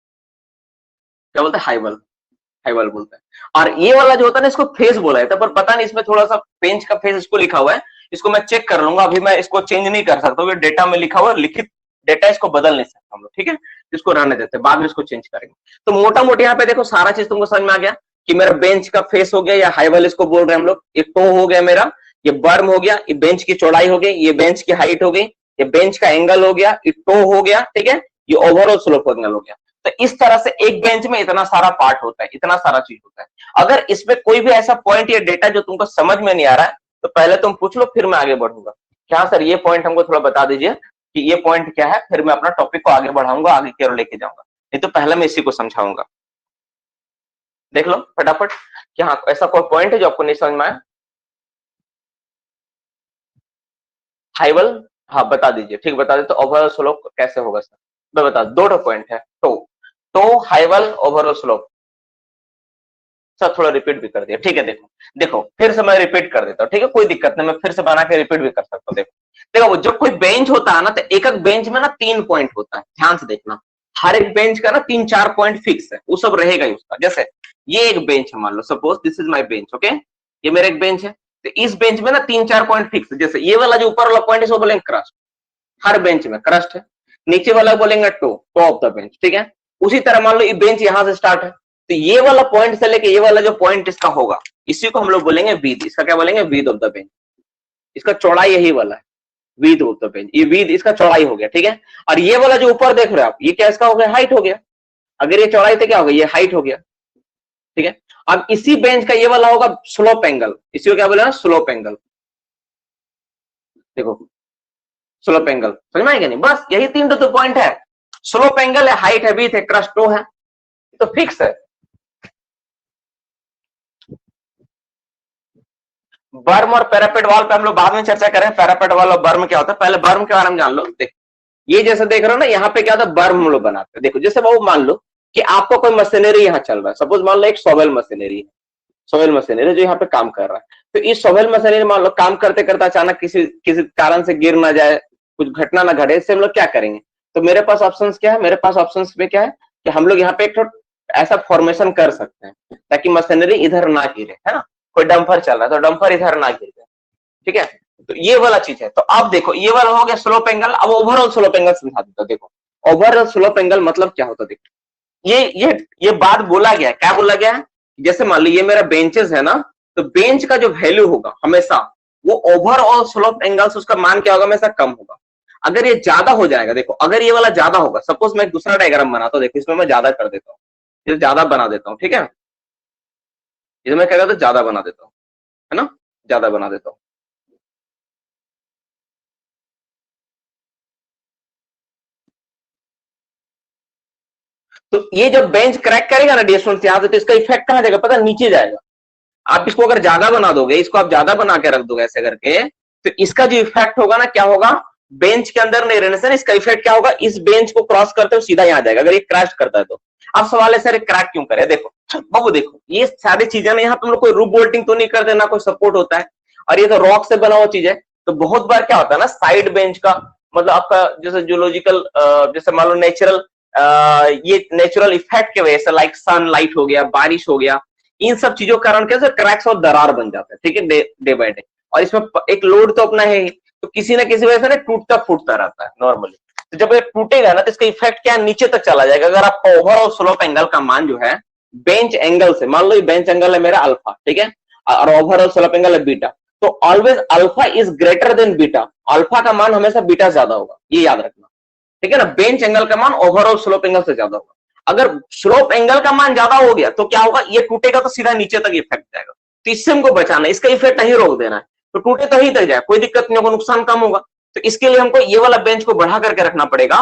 क्या बोलते हैं? हाई वॉल, हाई वॉल बोलते हैं। और ये वाला जो होता है ना, इसको फेस बोला जाता है, पर पता नहीं इसमें थोड़ा सा बेंच का फेस इसको लिखा हुआ है, इसको मैं चेक कर लूंगा, अभी मैं इसको चेंज नहीं कर सकता, डेटा में लिखा हुआ है, लिखित डेटा, इसको बदल नहीं सकता हम लोग, ठीक है, इसको रहने देते हैं, बाद में इसको चेंज करेंगे। तो मोटा मोटी यहाँ पे देखो सारा चीज तुमको समझ में आ गया कि मेरा बेंच का फेस हो गया, या हाई वॉल इसको बोल रहे हैं हम लोग, ये टो हो गया मेरा, ये बर्म हो गया, ये बेंच की चौड़ाई हो गई, ये बेंच की हाइट हो गई, ये बेंच का एंगल हो गया, ये टो हो गया, ठीक है, ये ओवरऑल स्लोप एंगल हो गया। तो इस तरह से एक बेंच में इतना सारा पार्ट होता है, इतना सारा चीज होता है। अगर इसमें कोई भी ऐसा पॉइंट या डेटा जो तुमको समझ में नहीं आ रहा है, तो पहले तुम पूछ लो, फिर मैं आगे बढ़ूंगा। क्या सर ये पॉइंट हमको थोड़ा बता दीजिए कि ये पॉइंट क्या है, फिर मैं अपना टॉपिक को आगे बढ़ाऊंगा, आगे की ओर लेके जाऊंगा, नहीं तो पहले मैं इसी को समझाऊंगा। देख लो फटाफट कि हाँ ऐसा कोई पॉइंट है जो आपको नहीं समझ में आया। हाईवल, हाँ बता दीजिए, ठीक बता देते। ओवरऑल स्लोप कैसे होगा सर? मैं बता, दो पॉइंट है, तो हाईवल ओवरऑल स्लोप। सर थोड़ा रिपीट भी कर दिया, ठीक है। देखो देखो फिर से मैं रिपीट कर देता हूँ, ठीक है, कोई दिक्कत नहीं, मैं फिर से बना के रिपीट भी कर सकता हूँ। देखो देखो जब कोई बेंच होता है ना, तो एक एक बेंच में ना 3 पॉइंट होता है, ध्यान से देखना। हर एक बेंच का ना 3-4 पॉइंट फिक्स है, वो सब रहेगा ही उसका। जैसे ये एक बेंच है, मान लो suppose this is my bench, okay, ये मेरा एक बेंच है, तो इस बेंच में ना 3-4 पॉइंट फिक्स है। जैसे ये वाला जो ऊपर वाला पॉइंट है, इसको बोलेंगे क्रस्ट, हर बेंच में क्रस्ट है। नीचे वाला बोलेंगे टो ऑफ द बेंच, ठीक है। उसी तरह मान लो ये बेंच यहां से स्टार्ट है, तो ये वाला पॉइंट से लेके ये वाला जो पॉइंट इसका होगा, इसी को हम लोग बोलेंगे विद। इसका क्या बोलेंगे? With of the bench. इसका चौड़ाई यही वाला है, विद ऑफ द बेंच। ये विद इसका चौड़ाई हो गया, ठीक है। और ये वाला जो ऊपर देख रहे हो आप, ये क्या इसका हो गया? हाइट हो गया। अगर ये चौड़ाई तो क्या होगा? ये हाइट हो गया, ठीक है। अब इसी बेंच का ये वाला होगा स्लोप एंगल, इसी को क्या बोले? Slope angle. देखो स्लोप एंगल समझ में आएगा नहीं? बस यही 3 तो पॉइंट है, स्लोप एंगल है, हाइट है, विड्थ है, क्रस्ट टो है, तो फिक्स है। बर्म और पैरापेट वॉल पे हम लोग बाद में चर्चा करें, पैरापेट वॉल और बर्म क्या होता है, पहले बर्म के बारे में जान लो। देख ये जैसे देख रहे हो ना, यहाँ पे क्या होता है, बर्म हम लोग बनाते हैं। देखो जैसे वो मान लो कि आपको कोई मशीनरी यहाँ चल रहा है, सपोज मान लो एक सोवेल मशीनरी है, सोवेल मशीनरी जो यहाँ पे काम कर रहा है, तो इस सोवेल मशीनरी मान लो काम करते करते अचानक किसी किसी कारण से गिर ना जाए, कुछ घटना ना घटे, इससे हम लोग क्या करेंगे? तो मेरे पास ऑप्शन क्या है? मेरे पास ऑप्शन में क्या है कि हम लोग यहाँ पे एक ऐसा फॉर्मेशन कर सकते हैं ताकि मशीनरी इधर ना गिरे, है ना। कोई डंपर चल रहा है तो डंपर इधर ना गिरे, ठीक है। तो ये वाला चीज है। तो अब देखो ये वाला हो गया स्लोप एंगल। अब ओवरऑल स्लोप एंगल समझा देता हूं। देखो ओवरऑल स्लोप एंगल मतलब क्या होता है, देखो ये बात बोला गया है, क्या बोला गया है? जैसे मान लो ये मेरा बेंचेस है ना, तो बेंच का जो वैल्यू होगा हमेशा वो ओवरऑल स्लोप एंगल से उसका मान क्या होगा? हमेशा कम होगा। अगर ये ज्यादा हो जाएगा, देखो अगर ये वाला ज्यादा होगा, सपोज मैं दूसरा डायग्राम बनाता हूँ, देखो इसमें मैं ज्यादा कर देता हूँ, ये ज्यादा बना देता हूँ, ठीक है। इसमें मैं क्या करता हूँ? ज्यादा बना देता हूँ, है ना, ज्यादा बना देता हूँ। तो ये जब बेंच क्रैक करेगा ना डिस्टेंस यहां से, तो इसका इफेक्ट कहां जाएगा? पता, नीचे जाएगा। आप इसको अगर ज्यादा बना दोगे, इसको आप ज्यादा बना के रख दोगे ऐसे करके, तो इसका जो इफेक्ट होगा ना, क्या होगा? बेंच के अंदर नहीं रहने से इसका इफेक्ट क्या होगा? इस बेंच को क्रॉस करते हुए सीधा यहाँ जाएगा, अगर ये क्रैश करता है तो। अब सवाल है सर क्रैक क्यों करे? देखो बाबू देखो, ये सारी चीजें ना, यहाँ तुम लोग कोई रूप बोल्टिंग तो नहीं करते ना, कोई सपोर्ट होता है, और ये तो रॉक से बना हुआ चीज है। तो बहुत बार क्या होता है ना, साइड बेंच का मतलब आपका जैसे जूलॉजिकल, जैसे मान लो नेचुरल, ये नेचुरल इफेक्ट की वजह से, लाइक सनलाइट हो गया, बारिश हो गया, इन सब चीजों के कारण कैसे क्रैक्स और दरार बन जाते हैं, ठीक है, डे बाय डे। और इसमें एक लोड तो अपना है ही, तो किसी ना किसी वजह से ना टूटता फूटता रहता है नॉर्मली। तो जब ये टूटेगा ना, तो इसका इफेक्ट क्या नीचे तक चला जाएगा। अगर आपका ओवरऑल स्लोप एंगल का मान जो है बेंच एंगल से, मान लो ये बेंच एंगल है मेरा अल्फा, ठीक है, और ओवरऑल स्लोप एंगल है बीटा, तो always alpha is greater than beta. Alpha का मान हमेशा बीटा ज्यादा होगा, ये याद रखना, ठीक है ना। बेंच एंगल का मान ओवरऑल स्लोप एंगल से ज्यादा होगा। अगर स्लोप एंगल का मान ज्यादा हो गया तो क्या होगा? ये टूटेगा तो सीधा नीचे तक इफेक्ट जाएगा। तो इससे हमको बचाना है, इसका इफेक्ट नहीं रोक देना है, तो टूटे तो ही तक जाए, कोई दिक्कत नहीं होगा, नुकसान कम होगा। तो इसके लिए हमको ये वाला बेंच को बढ़ा करके रखना पड़ेगा,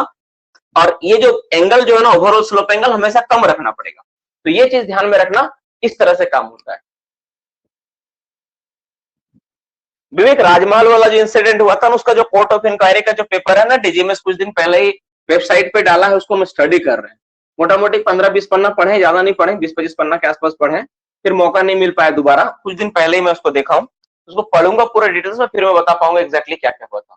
और ये जो एंगल जो है ना ओवरऑल स्लोप एंगल हमेशा कम रखना पड़ेगा। तो ये चीज ध्यान में रखना, इस तरह से काम होता है। विवेक राजमहल वाला जो इंसिडेंट हुआ था ना, उसका जो कोर्ट ऑफ इंक्वायरी का जो पेपर है ना, डीजीएमएस कुछ दिन पहले ही वेबसाइट पे डाला है, उसको हम स्टडी कर रहे हैं। मोटा मोटी 15-20 पन्ना पढ़े, ज्यादा नहीं पढ़े, 20-25 पन्ना के आसपास पढ़े, फिर मौका नहीं मिल पाया दोबारा। कुछ दिन पहले ही मैं उसको देखा हूँ, उसको पढ़ूंगा पूरा डिटेल्स में, फिर मैं बता पाऊंगा एग्जैक्टली क्या क्या हुआ था।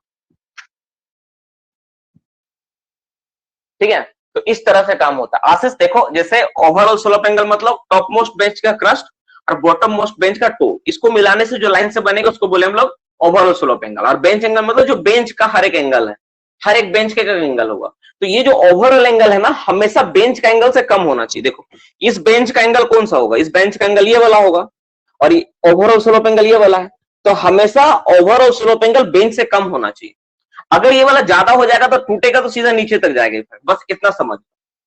ठीक है, तो इस तरह से काम होता है। आशीष देखो, जैसे ओवरऑल स्लोप एंगल मतलब टॉप मोस्ट बेंच का क्रस्ट और बॉटम मोस्ट बेंच का टो, इसको मिलाने से जो लाइन से बनेगा उसको बोले हम लोग ओवरऑल स्लोप एंगल। और बेंच एंगल मतलब जो बेंच का हर एक एंगल है, हर एक बेंच का एंगल होगा। तो ये जो ओवरऑल एंगल है ना, हमेशा बेंच का एंगल से कम होना चाहिए। देखो इस बेंच का एंगल कौन सा होगा, इस बेंच का एंगल ये वाला होगा, और ओवरऑल स्लोप एंगल ये वाला है। तो हमेशा ओवरऑल स्लोप एंगल बेंच से कम होना चाहिए। अगर ये वाला ज्यादा हो जाएगा तो टूटेगा तो सीधा नीचे तक जाएगा इफेक्ट, बस इतना समझ,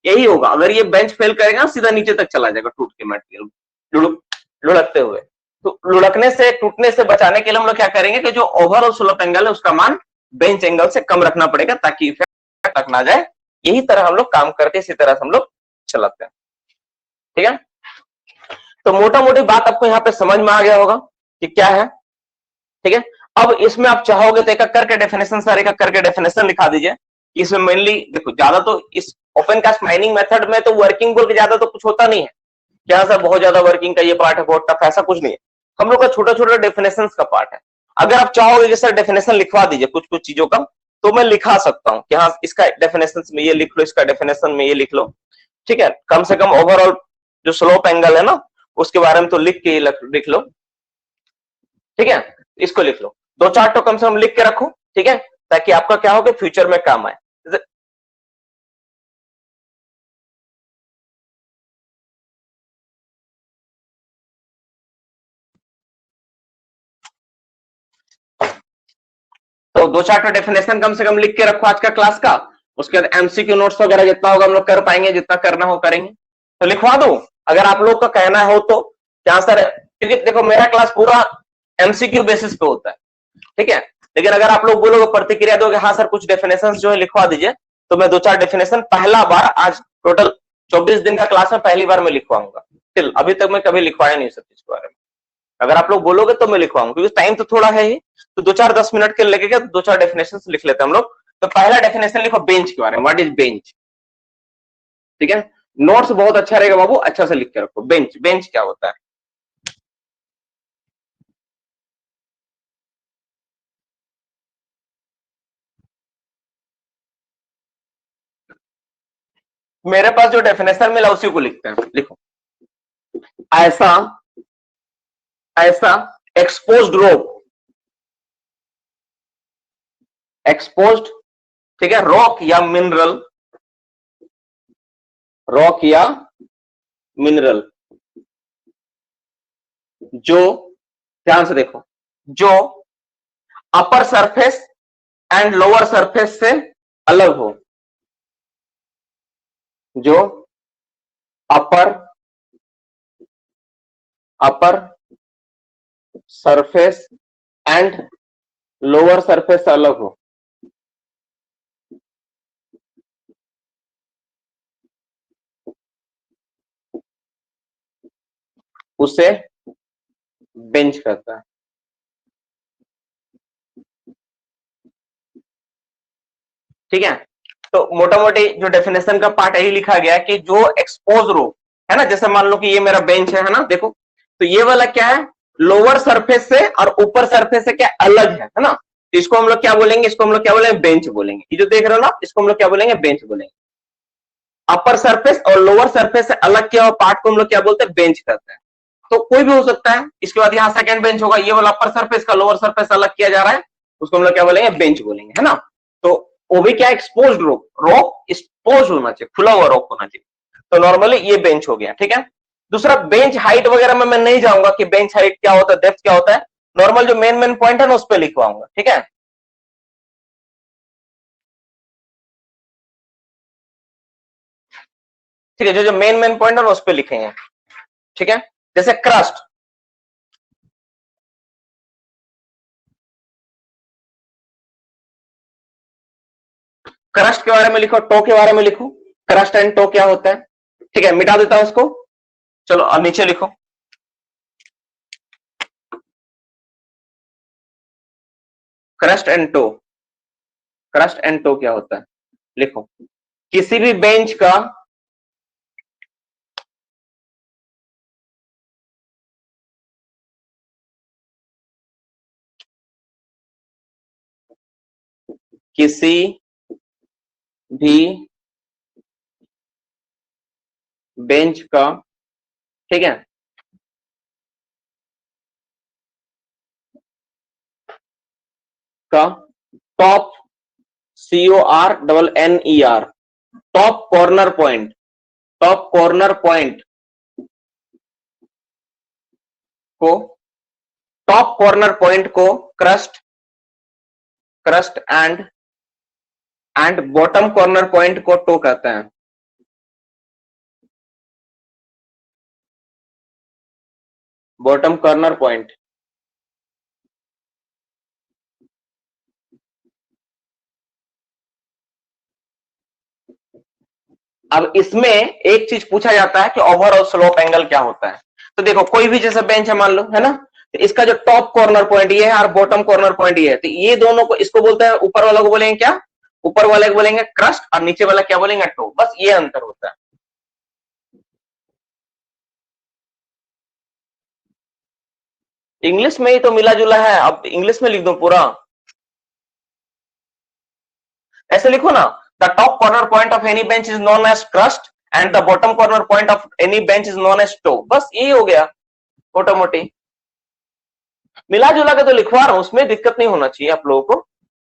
यही होगा। अगर ये बेंच फेल करेगा सीधा नीचे तक चला जाएगा टूट के मटेरियल लुढ़कते हुए। तो लुढ़कने से टूटने से बचाने के लिए हम लोग क्या करेंगे कि जो ओवरऑल स्लोप एंगल है उसका मान बेंच एंगल से कम रखना पड़ेगा ताकि इफेक्ट तक ना जाए। यही तरह हम लोग काम करते हैं, इसी तरह से हम लोग चलाते हैं। ठीक है, तो मोटा मोटी बात आपको यहाँ पे समझ में आ गया होगा कि क्या है। ठीक है, अब इसमें आप चाहोगे तो एक एक करके डेफिनेशन, सर एक एक करके डेफिनेशन लिखा दीजिए। इसमें मेनली देखो ज्यादा तो इस ओपन कास्ट माइनिंग मेथड में तो वर्किंग बोल के ज्यादा तो कुछ होता नहीं है, क्या सर बहुत ज्यादा वर्किंग का ये पार्ट है बहुत टफ, ऐसा कुछ नहीं है। हम लोग का छोटा छोटा डेफिनेशन का पार्ट है। अगर आप चाहोगे कि सर डेफिनेशन लिखवा दीजिए कुछ कुछ चीजों का, तो मैं लिखा सकता हूँ कि हाँ इसका डेफिनेशन में ये लिख लो, इसका डेफिनेशन में ये लिख लो। ठीक है, कम से कम ओवरऑल जो स्लोप एंगल है ना उसके बारे में तो लिख के लिख लो। ठीक है, इसको लिख लो, दो चार तो कम से कम लिख के रखो। ठीक है, ताकि आपका क्या हो कि फ्यूचर में काम आए। तो दो चार तो डेफिनेशन कम से कम लिख के रखो आज का क्लास का। उसके बाद एमसीक्यू नोट्स वगैरह जितना होगा हम लोग कर पाएंगे, जितना करना हो करेंगे। तो लिखवा दो अगर आप लोग का कहना हो तो। क्या सर, क्योंकि देखो मेरा क्लास पूरा एमसीक्यू बेसिस पे होता है। ठीक है, लेकिन अगर आप लोग बोलोगे प्रतिक्रिया दोगे हाँ सर कुछ डेफिनेशन जो है लिखवा दीजिए, तो मैं दो चार डेफिनेशन पहला बार आज टोटल 24 दिन का क्लास में पहली बार मैं लिखवाऊंगा। टिल अभी तक मैं कभी लिखवाया नहीं सब चीज के बारे में। अगर आप लोग बोलोगे तो मैं लिखवाऊंगा, क्योंकि टाइम तो थोड़ा है ही। तो दो चार 10 मिनट के लगेगा, तो दो चार डेफिनेशन लिख लेते हैं हम लोग। तो पहला डेफिनेशन लिखो बेंच के बारे में, व्हाट इज बेंच। ठीक है, नोट्स बहुत अच्छा रहेगा बाबू, अच्छा से लिख के रखो। बेंच, बेंच क्या होता है। मेरे पास जो डेफिनेशन मिला उसी को लिखते हैं। लिखो, ऐसा ऐसा एक्सपोज्ड रॉक, एक्सपोज्ड, ठीक है, रॉक या मिनरल, रॉक या मिनरल जो, ध्यान से देखो, जो upper surface and lower surface से अलग हो, जो upper upper surface and lower surface से अलग हो, उसे बेंच कहता है। ठीक है, तो मोटा मोटी जो डेफिनेशन का पार्ट यही लिखा गया है कि जो एक्सपोज रो है ना, जैसे मान लो कि ये मेरा बेंच है ना, देखो तो ये वाला क्या है, लोअर सरफेस से और ऊपर सरफेस से क्या अलग है ना। तो इसको हम लोग क्या बोलेंगे, इसको हम लोग क्या बोलेंगे, बेंच बोलेंगे। ये जो देख रहे हो ना इसको हम लोग क्या बोलेंगे, बेंच बोलेंगे। अपर सरफेस और लोअर सरफेस से अलग किया हुआ पार्ट को हम लोग क्या बोलते हैं, बेंच कहते हैं। तो कोई भी हो सकता है। इसके बाद यहाँ सेकंड बेंच होगा, ये वाला अपर सरफेस का लोअर सरफेस अलग किया जा रहा है, उसको हम लोग क्या बोलेंगे, बेंच बोलेंगे, है ना। तो वो भी क्या, एक्सपोज्ड रॉक, रॉक एक्सपोज होना चाहिए, खुला हुआ रॉक होना चाहिए। तो नॉर्मली ये बेंच हो गया। ठीक है, दूसरा बेंच हाइट वगैरह में मैं नहीं जाऊंगा कि बेंच हाइट क्या होता है, डेप्थ क्या होता है। नॉर्मल जो मेन मेन पॉइंट है ना उस पर लिखवाऊंगा। ठीक है, ठीक है, जो जो मेन मेन पॉइंट है ना उस पर लिखेंगे। ठीक है, जैसे क्रस्ट, क्रस्ट के बारे में लिखो, टो के बारे में लिखो, क्रस्ट एंड टो क्या होता है। ठीक है, मिटा देता हूं उसको। चलो अब नीचे लिखो, crest and toe, crest and toe क्या होता है लिखो। किसी भी बेंच का, किसी भी बेंच का, ठीक है, का top, CORNNER, top corner point, top corner point को, टॉप कॉर्नर पॉइंट को crust, crust and bottom corner point को टो कहते हैं। बॉटम कॉर्नर पॉइंट, अब इसमें एक चीज पूछा जाता है कि ओवरऑल स्लोप एंगल क्या होता है। तो देखो कोई भी जैसे बेंच है मान लो, है ना, तो इसका जो टॉप कॉर्नर पॉइंट ये है और बॉटम कॉर्नर पॉइंट ये है, तो ये दोनों को, इसको बोलते हैं, ऊपर वाला को बोलेंगे क्या, ऊपर वाले को बोलेंगे क्रस्ट और नीचे वाला क्या बोलेंगे, टो, बस ये अंतर होता है। इंग्लिश में ही तो मिला जुला है, अब इंग्लिश में लिख दो पूरा, ऐसे लिखो ना, the top corner point of any bench is known as crest and the bottom corner point of any bench is known as toe, बस यही हो गया मोटा मोटी। मिला जुला के तो लिखवा रहा हूं, उसमें दिक्कत नहीं होना चाहिए आप लोगों को,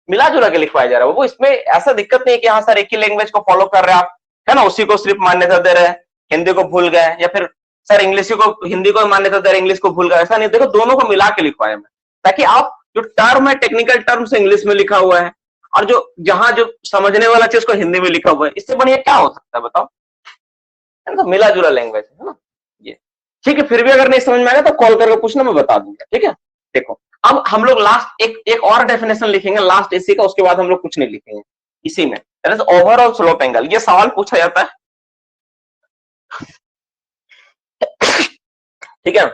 मिला जुला के लिखवाया जा रहा है वो, इसमें ऐसा दिक्कत नहीं है कि हाँ सर एक ही लैंग्वेज को फॉलो कर रहे हैं आप, है ना, उसी को सिर्फ मान्यता दे रहे हैं, हिंदी को भूल गए, या फिर सर इंग्लिश को, हिंदी को मान्यता दे रहे इंग्लिश को भूल गए, ऐसा नहीं, देखो दोनों को मिला के लिखवाया मैं, ताकि आप जो टर्म है टेक्निकल टर्म्स इंग्लिश में लिखा हुआ है और जो जहां जो समझने वाला चीज को हिंदी में लिखा हुआ है, इससे बढ़िया क्या हो सकता है बताओ, है ना, मिला जुला लैंग्वेज है ना ये, ठीक है। फिर भी अगर नहीं समझ में आएगा तो कॉल करके पूछना, मैं बता दूंगा, ठीक है। देखो अब हम लोग लास्ट एक और डेफिनेशन लिखेंगे लास्ट इसी का, उसके बाद हम लोग कुछ नहीं लिखेंगे इसी में, ओवरऑल स्लोप एंगल, ये सवाल पूछा जाता है, ठीक है,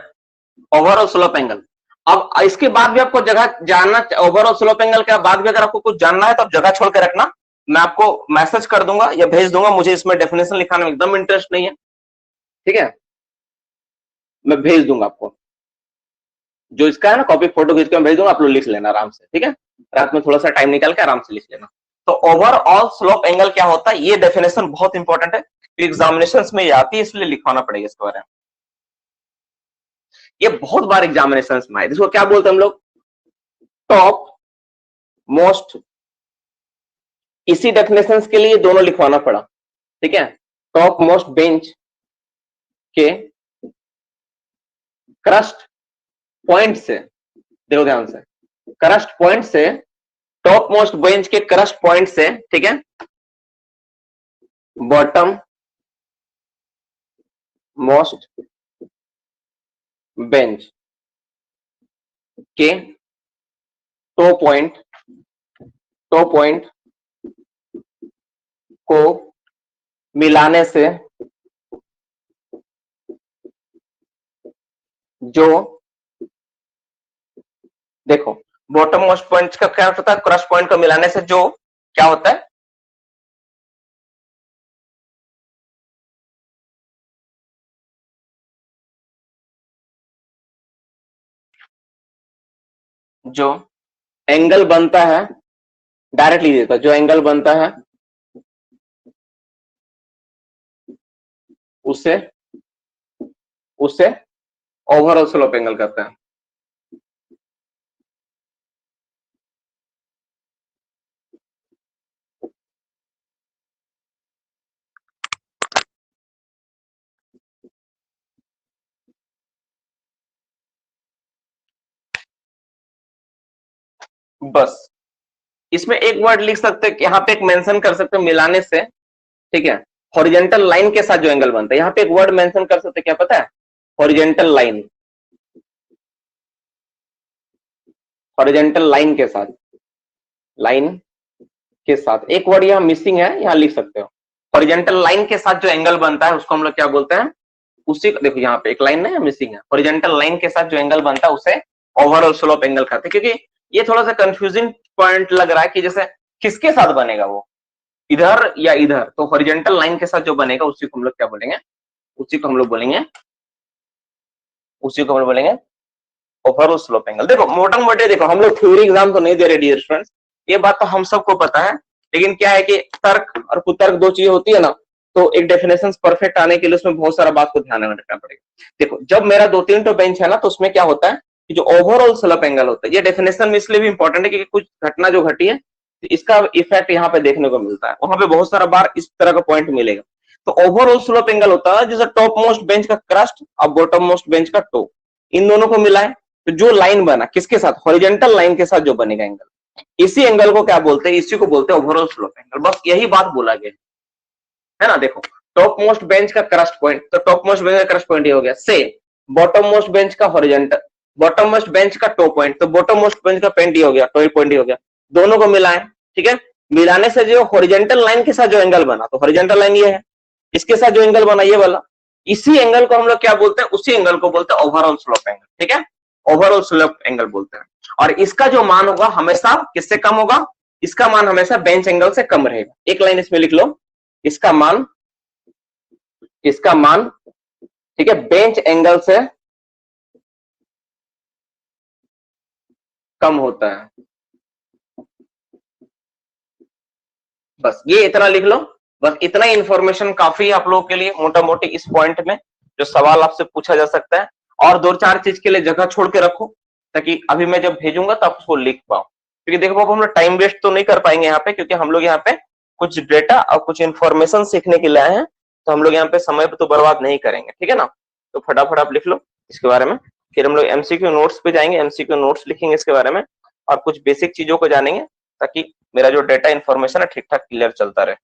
ओवरऑल स्लोप एंगल। अब इसके बाद भी आपको जगह जानना, ओवरऑल स्लोप एंगल के बाद भी अगर आपको कुछ जानना है तो आप जगह छोड़ के रखना, मैं आपको मैसेज कर दूंगा या भेज दूंगा, मुझे इसमें डेफिनेशन लिखाने में एकदम इंटरेस्ट नहीं है, ठीक है, मैं भेज दूंगा आपको, जो इसका है ना कॉपी फोटो खींच के मैं भेज दूंगा, आप लोग लिख लेना आराम से, ठीक है, रात में थोड़ा सा टाइम निकाल के आराम से लिख लेना। तो ओवरऑल स्लोप एंगल क्या होता है, ये डेफिनेशन बहुत इंपॉर्टेंट है, एग्जामिनेशन में ये आती है, इसलिए लिखवाना पड़ेगा इसके बारे में, ये बहुत बार एग्जामिनेशन में आए, इसको क्या बोलते हैं हम लोग, टॉप मोस्ट, इसी डेफिनेशन के लिए दोनों लिखवाना पड़ा, ठीक है, टॉप मोस्ट बेंच के क्रस्ट पॉइंट से, देखो ध्यान से, क्रस्ट पॉइंट से, टॉप मोस्ट बेंच के क्रस्ट पॉइंट से, ठीक है, बॉटम मोस्ट बेंच के टो पॉइंट को मिलाने से जो, देखो बॉटम मोस्ट पॉइंट का क्या होता है, क्रस्ट पॉइंट को मिलाने से जो क्या होता है, जो एंगल बनता है, डायरेक्टली देता, जो एंगल बनता है उसे ओवरऑल स्लोप एंगल कहते हैं। बस इसमें एक वर्ड लिख सकते हैं, यहाँ पे एक मेंशन कर सकते हैं मिलाने से, ठीक है, हॉरिजेंटल लाइन के साथ जो एंगल बनता है, यहाँ पे एक वर्ड मेंशन कर सकते हैं, क्या पता है, हॉरिजेंटल लाइन, हॉरिजेंटल लाइन के साथ, लाइन के साथ एक वर्ड यहाँ मिसिंग है, यहाँ लिख सकते हो, हॉरिजेंटल लाइन के साथ जो एंगल बनता है उसको हम लोग क्या बोलते हैं, उसी, देखो यहाँ पे एक लाइन नहीं मिसिंग है, हॉरिजेंटल लाइन के साथ जो एंगल बनता है उसे ओवरऑल स्लोप एंगल कहते हैं, क्योंकि ये थोड़ा सा कंफ्यूजिंग पॉइंट लग रहा है कि जैसे किसके साथ बनेगा वो, इधर या इधर, तो हॉरिजेंटल लाइन के साथ जो बनेगा उसी को हम लोग क्या बोलेंगे, उसी को हम लोग बोलेंगे ओवरऑल स्लोप एंगल। देखो मोटा मोटे, देखो हम लोग थ्योरी एग्जाम तो नहीं दे रहे डियर स्टूडेंट्स, ये बात तो हम सबको पता है, लेकिन क्या है कि तर्क और कुतर्क दो चीजें होती है ना, तो एक डेफिनेशन परफेक्ट आने के लिए उसमें बहुत सारा बात को ध्यान में रखना पड़ेगा। देखो जब मेरा 2-3 तो बेंच है ना, तो उसमें क्या होता है कि जो ओवरऑल स्लप एंगल होता है, ये डेफिनेशन में इसलिए भी इंपॉर्टेंट है क्योंकि कुछ घटना जो घटी है इसका इफेक्ट यहाँ पे देखने को मिलता है, वहां पे बहुत सारा बार इस तरह का पॉइंट मिलेगा। तो ओवरऑल स्लोप एंगल होता है जैसे टॉप मोस्ट बेंच का क्रस्ट और बॉटम मोस्ट बेंच का टो, इन दोनों को मिलाए तो जो लाइन बना किसके साथ, हॉरिजॉन्टल लाइन के साथ जो बनेगा एंगल, इसी एंगल को क्या बोलते हैं, इसी को बोलते हैं ओवरऑल स्लोप एंगल। बस यही बात बोला गया है ना। देखो टॉप मोस्ट बेंच का क्रस्ट पॉइंट, तो टॉप मोस्ट बेंच का क्रस्ट पॉइंट ये हो गया, से बॉटम मोस्ट बेंच का हॉरिजॉन्टल, बॉटम मोस्ट बेंच का टो पॉइंट, तो बॉटम मोस्ट बेंच का पॉइंट ये हो गया, टो पॉइंट ये हो गया, दोनों को मिलाएं, ठीक है। मिलाने से जो हॉरिजॉन्टल लाइन के साथ जो एंगल बना, तो हॉरिजॉन्टल लाइन ये है, इसके साथ जो एंगल बना ये वाला, इसी एंगल को हम लोग क्या बोलते हैं, उसी एंगल को बोलते हैं ओवरऑल स्लोप एंगल, ठीक है। ओवरऑल स्लोप एंगल बोलते हैं। और इसका जो मान होगा हमेशा किससे कम होगा, इसका मान हमेशा बेंच एंगल से कम रहेगा। एक लाइन इसमें लिख लो, इसका मान, इसका मान, ठीक है, बेंच एंगल से कम होता है। बस ये इतना लिख लो, बस इतना ही इंफॉर्मेशन काफी है आप लोगों के लिए मोटा मोटी इस पॉइंट में जो सवाल आपसे पूछा जा सकता है। और 2-4 चीज के लिए जगह छोड़ के रखो ताकि अभी मैं जब भेजूंगा तो आप उसको लिख पाओ, क्योंकि देखो बाबू हम लोग टाइम वेस्ट तो नहीं कर पाएंगे यहाँ पे, क्योंकि हम लोग यहाँ पे कुछ डेटा और कुछ इंफॉर्मेशन सीखने के लिए आए हैं, तो हम लोग यहाँ पे समय तो बर्बाद नहीं करेंगे, ठीक है ना। तो फटाफट आप लिख लो इसके बारे में, फिर हम लोग एमसीक्यू नोट्स पे जाएंगे, एमसीक्यू नोट्स लिखेंगे इसके बारे में और कुछ बेसिक चीजों को जानेंगे ताकि मेरा जो डेटा इंफॉर्मेशन है ठीक ठाक क्लियर चलता रहे।